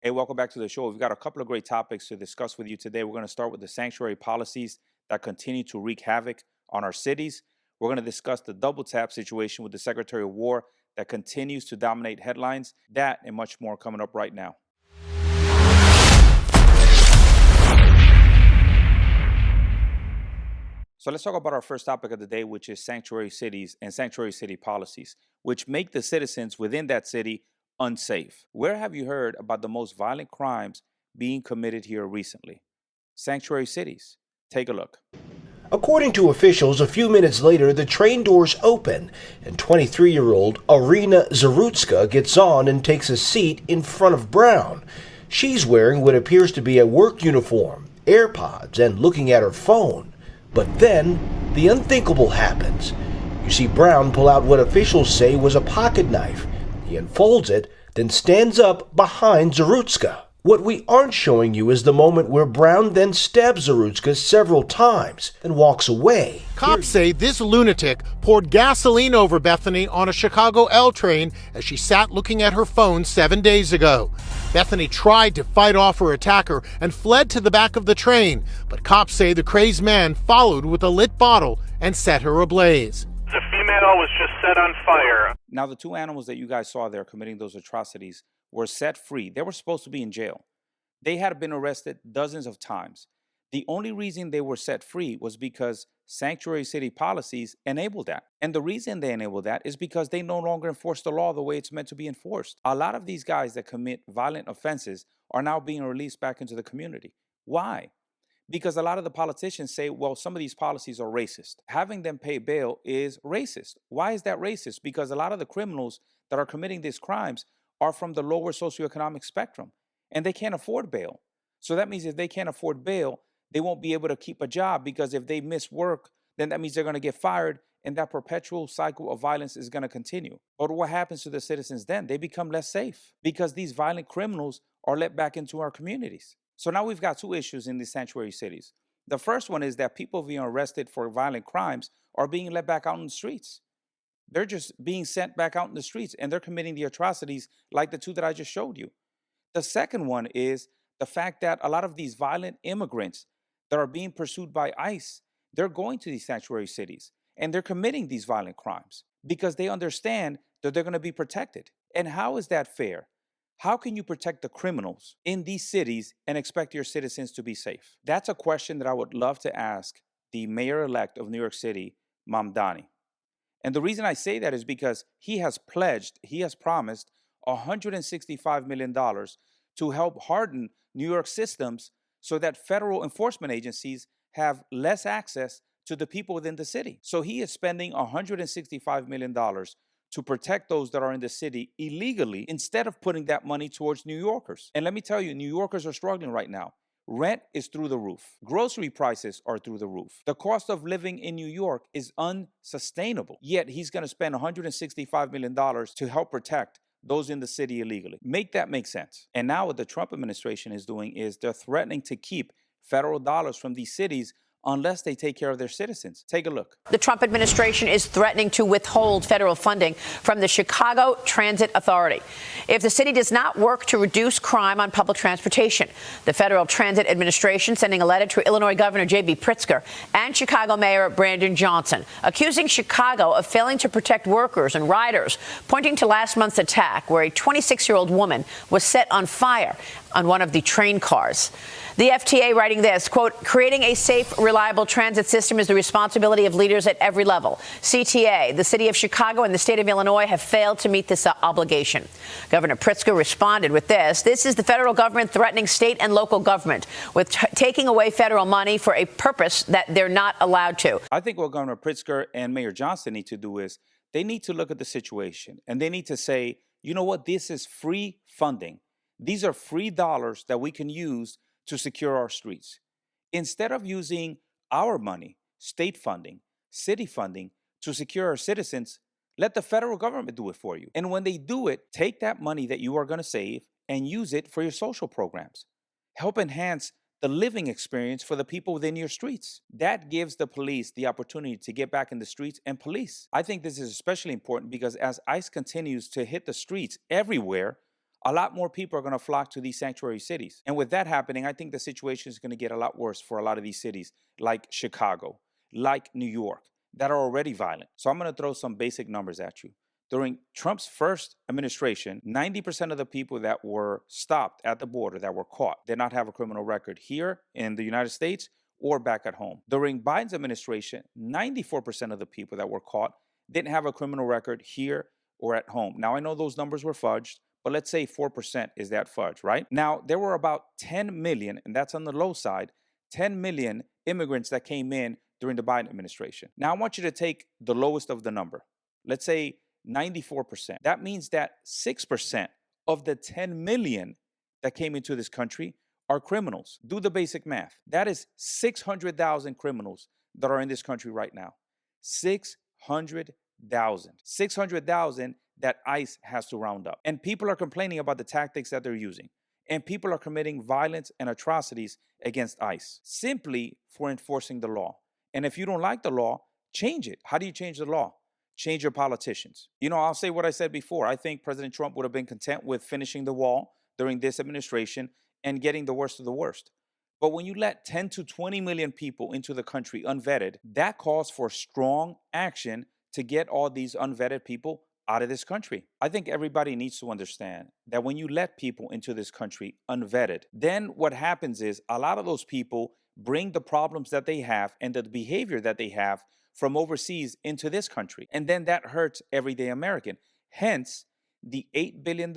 Hey, welcome back to the show. We've got a couple of great topics to discuss with you today. We're going to start with the sanctuary policies that continue to wreak havoc on our cities. We're going to discuss the double tap situation with the Secretary of War that continues to dominate headlines. That and much more coming up right now. So let's talk about our first topic of the day, which is sanctuary cities and sanctuary city policies, which make the citizens within that city unsafe. Where have you heard about the most violent crimes being committed here recently? Sanctuary cities. Take a look. According to officials, a few minutes later, the train doors open, and 23-year-old Irina Zarutska gets on and takes a seat in front of Brown. She's wearing what appears to be a work uniform, AirPods, and looking at her phone. But then, the unthinkable happens. You see Brown pull out what officials say was a pocket knife. He unfolds it, then stands up behind Zarutska. What we aren't showing you is the moment where Brown then stabs Zarutska several times and walks away. Cops say this lunatic poured gasoline over Bethany on a Chicago L train as she sat looking at her phone 7 days ago. Bethany tried to fight off her attacker and fled to the back of the train, but cops say the crazed man followed with a lit bottle and set her ablaze. The female was just set on fire. Now, the two animals that you guys saw there committing those atrocities were set free. They were supposed to be in jail. They had been arrested dozens of times. The only reason they were set free was because sanctuary city policies enabled that. And the reason they enabled that is because they no longer enforce the law the way it's meant to be enforced. A lot of these guys that commit violent offenses are now being released back into the community. Why? Because a lot of the politicians say, well, some of these policies are racist. Having them pay bail is racist. Why is that racist? Because a lot of the criminals that are committing these crimes are from the lower socioeconomic spectrum, and they can't afford bail. So that means if they can't afford bail, they won't be able to keep a job, because if they miss work, then that means they're going to get fired, and that perpetual cycle of violence is going to continue. But what happens to the citizens then? They become less safe because these violent criminals are let back into our communities. So now we've got two issues in these sanctuary cities. The first one is that people being arrested for violent crimes are being let back out in the streets. They're just being sent back out in the streets, and they're committing the atrocities like the two that I just showed you. The second one is the fact that a lot of these violent immigrants that are being pursued by ICE, they're going to these sanctuary cities, and they're committing these violent crimes because they understand that they're going to be protected. And how is that fair? How can you protect the criminals in these cities and expect your citizens to be safe? That's a question that I would love to ask the mayor-elect of New York City, Mamdani. And the reason I say that is because he has promised $165 million to help harden New York systems so that federal enforcement agencies have less access to the people within the city. So he is spending $165 million to protect those that are in the city illegally instead of putting that money towards New Yorkers. And let me tell you, New Yorkers are struggling right now. Rent is through the roof. Grocery prices are through the roof. The cost of living in New York is unsustainable. Yet he's going to spend $165 million to help protect those in the city illegally. Make that make sense. And now what the Trump administration is doing is they're threatening to keep federal dollars from these cities unless they take care of their citizens. Take a look. The Trump administration is threatening to withhold federal funding from the Chicago Transit Authority if the city does not work to reduce crime on public transportation. The Federal Transit Administration sending a letter to Illinois Governor J.B. Pritzker and Chicago Mayor Brandon Johnson, accusing Chicago of failing to protect workers and riders, pointing to last month's attack where a 26-year-old woman was set on fire on one of the train cars. The FTA writing this, quote, creating a safe, reliable transit system is the responsibility of leaders at every level. CTA, the city of Chicago, and the state of Illinois have failed to meet this obligation. Governor Pritzker responded with this. This is the federal government threatening state and local government with taking away federal money for a purpose that they're not allowed to. I think what Governor Pritzker and Mayor Johnson need to do is they need to look at the situation and they need to say, you know what, this is free funding. These are free dollars that we can use to secure our streets. Instead of using our money, state funding, city funding, to secure our citizens, let the federal government do it for you. And when they do it, take that money that you are going to save and use it for your social programs. Help enhance the living experience for the people within your streets. That gives the police the opportunity to get back in the streets and police. I think this is especially important because as ICE continues to hit the streets everywhere, a lot more people are going to flock to these sanctuary cities. And with that happening, I think the situation is going to get a lot worse for a lot of these cities like Chicago, like New York, that are already violent. So I'm going to throw some basic numbers at you. During Trump's first administration, 90% of the people that were stopped at the border, that were caught, did not have a criminal record here in the United States or back at home. During Biden's administration, 94% of the people that were caught didn't have a criminal record here or at home. Now, I know those numbers were fudged, but let's say 4% is that fudge, right? Now, there were about 10 million, and that's on the low side, 10 million immigrants that came in during the Biden administration. Now, I want you to take the lowest of the number. Let's say 94%. That means that 6% of the 10 million that came into this country are criminals. Do the basic math. That is 600,000 criminals that are in this country right now. 600,000. 600,000 that ICE has to round up. And people are complaining about the tactics that they're using. And people are committing violence and atrocities against ICE simply for enforcing the law. And if you don't like the law, change it. How do you change the law? Change your politicians. You know, I'll say what I said before. I think President Trump would have been content with finishing the wall during this administration and getting the worst of the worst. But when you let 10 to 20 million people into the country unvetted, that calls for strong action to get all these unvetted people out of this country. I think everybody needs to understand that when you let people into this country unvetted, then what happens is a lot of those people bring the problems that they have and the behavior that they have from overseas into this country. And then that hurts everyday American. Hence, the $8 billion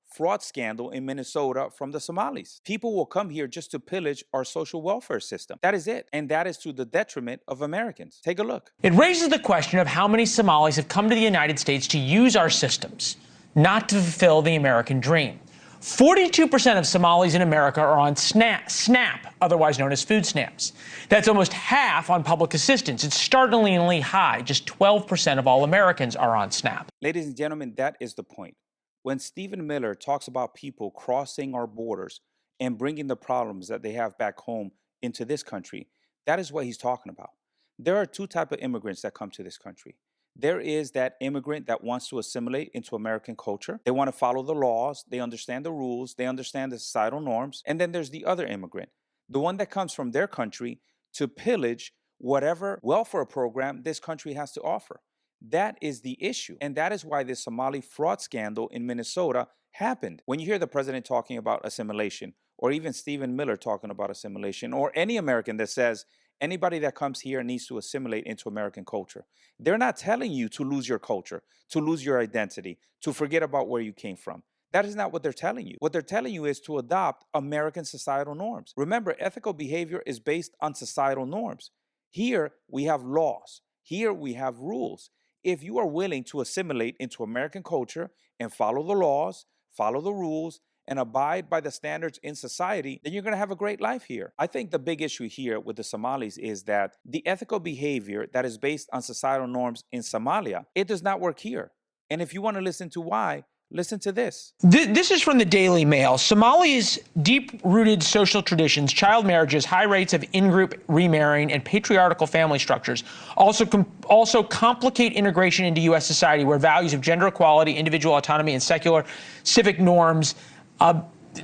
fraud scandal in Minnesota from the Somalis. People will come here just to pillage our social welfare system. That is it. And that is to the detriment of Americans. Take a look. It raises the question of how many Somalis have come to the United States to use our systems, not to fulfill the American dream. 42% of Somalis in America are on SNAP, otherwise known as food stamps. That's almost half on public assistance. It's startlingly high. Just 12% of all Americans are on SNAP. Ladies and gentlemen, that is the point. When Stephen Miller talks about people crossing our borders and bringing the problems that they have back home into this country, that is what he's talking about. There are two types of immigrants that come to this country. There is that immigrant that wants to assimilate into American culture. They want to follow the laws. They understand the rules. They understand the societal norms. And then there's the other immigrant, the one that comes from their country to pillage whatever welfare program this country has to offer. That is the issue. And that is why this Somali fraud scandal in Minnesota happened. When you hear the president talking about assimilation, or even Stephen Miller talking about assimilation, or any American that says anybody that comes here needs to assimilate into American culture, they're not telling you to lose your culture, to lose your identity, to forget about where you came from. That is not what they're telling you. What they're telling you is to adopt American societal norms. Remember, ethical behavior is based on societal norms. Here we have laws. Here we have rules. If you are willing to assimilate into American culture and follow the laws, follow the rules, and abide by the standards in society, then you're going to have a great life here. I think the big issue here with the Somalis is that the ethical behavior that is based on societal norms in Somalia, it does not work here. And if you want to listen to why, listen to this. This is from the Daily Mail. Somalia's deep-rooted social traditions, child marriages, high rates of in-group remarrying, and patriarchal family structures also complicate integration into U.S. society, where values of gender equality, individual autonomy, and secular civic norms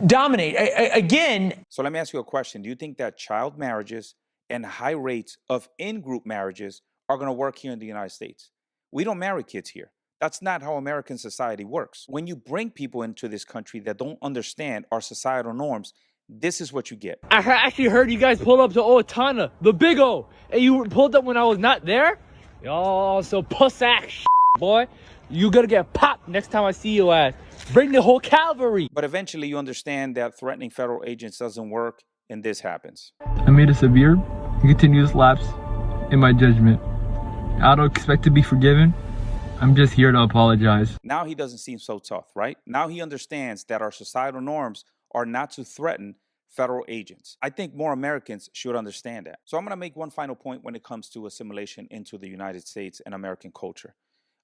dominate. Again. So let me ask you a question. Do you think that child marriages and high rates of in-group marriages are going to work here in the United States? We don't marry kids here. That's not how American society works. When you bring people into this country that don't understand our societal norms, this is what you get. I actually heard you guys pulled up to Otana, the big O, and you pulled up when I was not there? Oh, so puss-ass boy. You gonna get popped next time I see you ass. Bring the whole cavalry. But eventually you understand that threatening federal agents doesn't work, and this happens. I made a severe and continuous lapse in my judgment. I don't expect to be forgiven. I'm just here to apologize. Now he doesn't seem so tough, right? Now he understands that our societal norms are not to threaten federal agents. I think more Americans should understand that. So I'm going to make one final point when it comes to assimilation into the United States and American culture.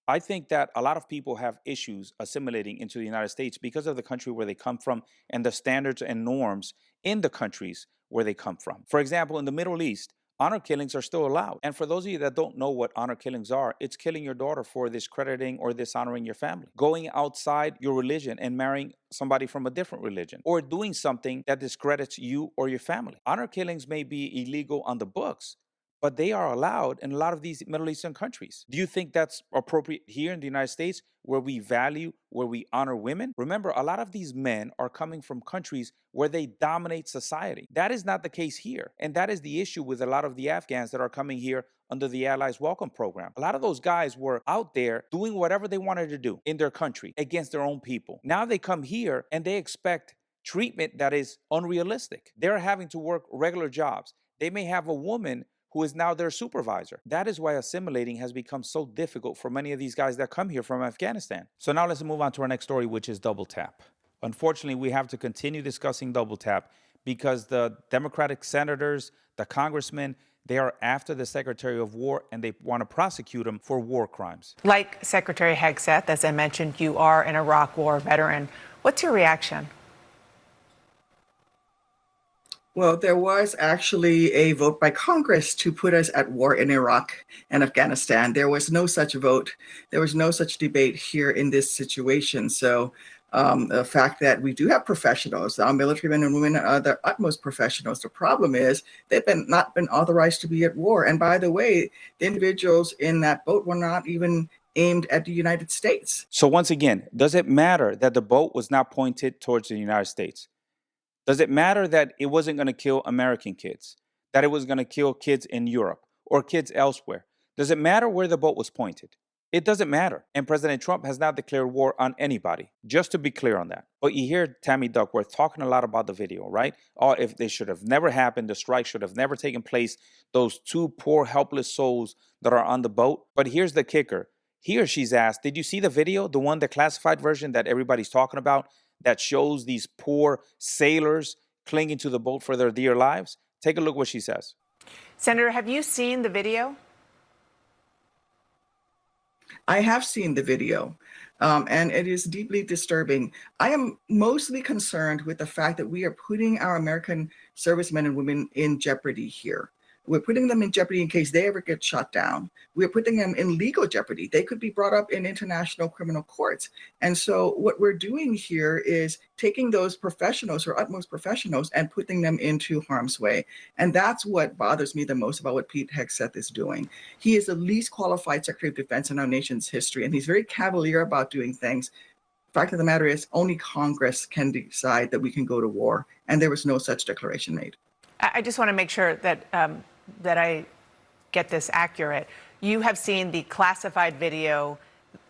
I think that a lot of people have issues assimilating into the United States because of the country where they come from and the standards and norms in the countries where they come from. For example, in the Middle East, honor killings are still allowed. And for those of you that don't know what honor killings are, it's killing your daughter for discrediting or dishonoring your family, going outside your religion and marrying somebody from a different religion, or doing something that discredits you or your family. Honor killings may be illegal on the books, but they are allowed in a lot of these Middle Eastern countries. Do you think that's appropriate here in the United States, where we value, where we honor women? Remember, a lot of these men are coming from countries where they dominate society. That is not the case here. And that is the issue with a lot of the Afghans that are coming here under the Allies Welcome Program. A lot of those guys were out there doing whatever they wanted to do in their country against their own people. Now they come here and they expect treatment that is unrealistic. They're having to work regular jobs. They may have a woman who is now their supervisor. That is why assimilating has become so difficult for many of these guys that come here from Afghanistan. So now let's move on to our next story, which is double tap. Unfortunately, we have to continue discussing double tap because the Democratic senators, the congressmen, they are after the Secretary of War and they want to prosecute him for war crimes. Like Secretary Hegseth, as I mentioned, you are an Iraq War veteran. What's your reaction? Well, there was actually a vote by Congress to put us at war in Iraq and Afghanistan. There was no such vote. There was no such debate here in this situation. So the fact that we do have professionals, our military men and women are the utmost professionals. The problem is they've not been authorized to be at war. And by the way, the individuals in that boat were not even aimed at the United States. So once again, does it matter that the boat was not pointed towards the United States? Does it matter that it wasn't going to kill American kids, that it was going to kill kids in Europe or kids elsewhere? Does it matter where the boat was pointed? It doesn't matter. And President Trump has not declared war on anybody, just to be clear on that. But you hear Tammy Duckworth talking a lot about the video, right? Oh, if they should have never happened, the strike should have never taken place, those two poor, helpless souls that are on the boat. But here's the kicker. He or she's asked, did you see the video, the one, the classified version that everybody's talking about, that shows these poor sailors clinging to the boat for their dear lives? Take a look what she says. Senator, have you seen the video? I have seen the video, and it is deeply disturbing. I am mostly concerned with the fact that we are putting our American servicemen and women in jeopardy here. We're putting them in jeopardy in case they ever get shot down. We're putting them in legal jeopardy. They could be brought up in international criminal courts. And so what we're doing here is taking those professionals, or utmost professionals, and putting them into harm's way. And that's what bothers me the most about what Pete Hegseth is doing. He is the least qualified Secretary of Defense in our nation's history, and he's very cavalier about doing things. The fact of the matter is, only Congress can decide that we can go to war, and there was no such declaration made. I just want to make sure that that I get this accurate. You have seen the classified video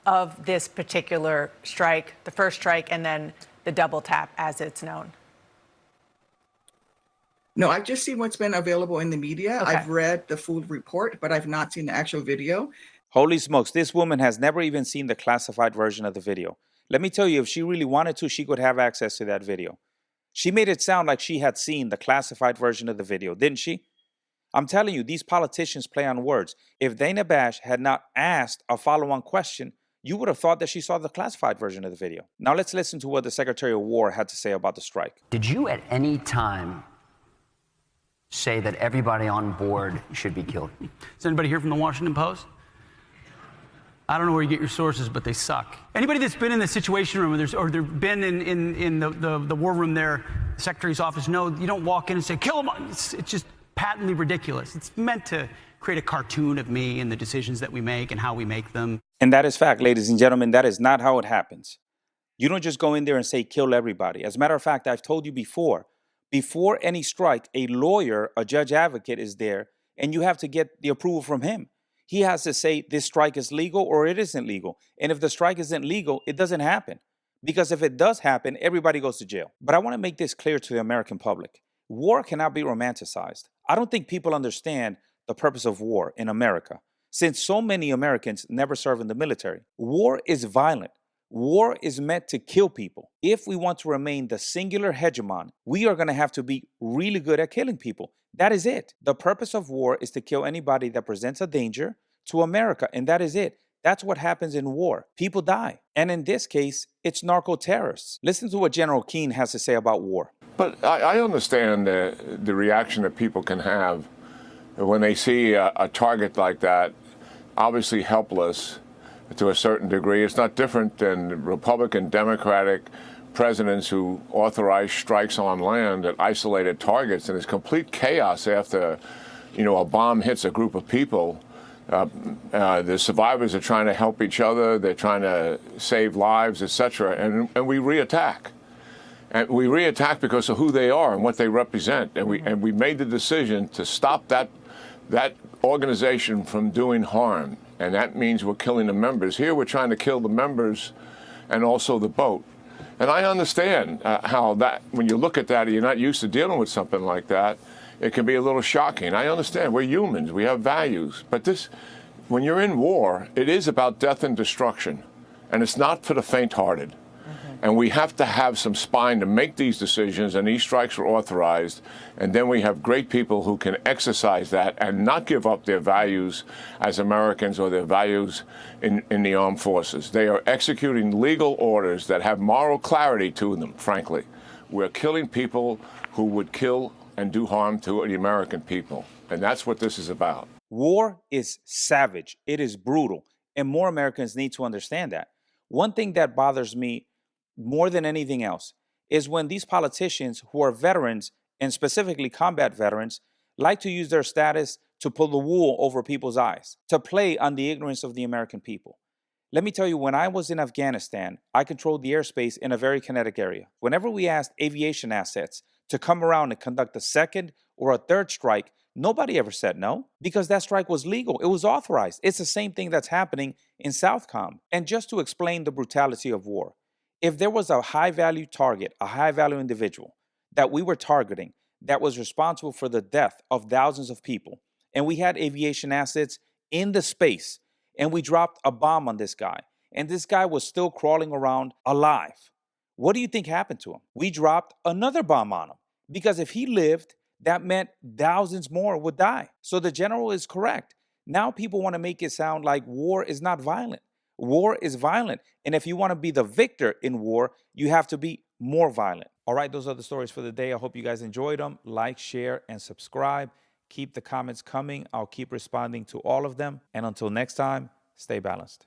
of this particular strike, the first strike, and then the double tap, as it's known. No, I've just seen what's been available in the media. Okay. I've read the full report, but I've not seen the actual video. Holy smokes, this woman has never even seen the classified version of the video. Let me tell you, if she really wanted to, she could have access to that video. She made it sound like she had seen the classified version of the video, didn't she? I'm telling you, these politicians play on words. If Dana Bash had not asked a follow-on question, you would have thought that she saw the classified version of the video. Now let's listen to what the Secretary of War had to say about the strike. Did you at any time say that everybody on board should be killed? Is anybody here from the Washington Post? I don't know where you get your sources, but they suck. Anybody that's been in the Situation Room, or they've been in the war room there, the Secretary's office, no, you don't walk in and say, kill him. It's just patently ridiculous. It's meant to create a cartoon of me and the decisions that we make and how we make them. And that is fact, ladies and gentlemen. That is not how it happens. You don't just go in there and say, kill everybody. As a matter of fact, I've told you before any strike, a lawyer, a judge advocate is there, and you have to get the approval from him. He has to say this strike is legal or it isn't legal. And if the strike isn't legal, it doesn't happen. Because if it does happen, everybody goes to jail. But I want to make this clear to the American public. War cannot be romanticized. I don't think people understand the purpose of war in America, since so many Americans never serve in the military. War is violent. War is meant to kill people. If we want to remain the singular hegemon, we are going to have to be really good at killing people. That is it. The purpose of war is to kill anybody that presents a danger to America, and that is it. That's what happens in war. People die. And in this case, it's narco-terrorists. Listen to what General Keane has to say about war. But I understand the reaction that people can have when they see a target like that, obviously helpless to a certain degree. It's not different than Republican, Democratic presidents who authorize strikes on land at isolated targets, and it's complete chaos after, a bomb hits a group of people. The survivors are trying to help each other. They're trying to save lives, etc. And we reattack. And we reattack because of who they are and what they represent. And we made the decision to stop that organization from doing harm. And that means we're killing the members. Here we're trying to kill the members and also the boat. And I understand how that, when you look at that and you're not used to dealing with something like that, it can be a little shocking. I understand. We're humans. We have values. But when you're in war, it is about death and destruction. And it's not for the faint-hearted. And we have to have some spine to make these decisions, and these strikes were authorized. And then we have great people who can exercise that and not give up their values as Americans or their values in the armed forces. They are executing legal orders that have moral clarity to them, frankly. We're killing people who would kill and do harm to the American people. And that's what this is about. War is savage. It is brutal. And more Americans need to understand that. One thing that bothers me more than anything else is when these politicians who are veterans, and specifically combat veterans, like to use their status to pull the wool over people's eyes, to play on the ignorance of the American people. Let me tell you, when I was in Afghanistan, I controlled the airspace in a very kinetic area. Whenever we asked aviation assets to come around and conduct a second or a third strike, nobody ever said no, because that strike was legal. It was authorized. It's the same thing that's happening in Southcom. And just to explain the brutality of war, if there was a high-value target, a high-value individual that we were targeting that was responsible for the death of thousands of people, and we had aviation assets in the space, and we dropped a bomb on this guy, and this guy was still crawling around alive, what do you think happened to him? We dropped another bomb on him, because if he lived, that meant thousands more would die. So the general is correct. Now people want to make it sound like war is not violent. War is violent. And if you want to be the victor in war, you have to be more violent. All right, those are the stories for the day. I hope you guys enjoyed them. Like, share, and subscribe. Keep the comments coming. I'll keep responding to all of them. And until next time, stay balanced.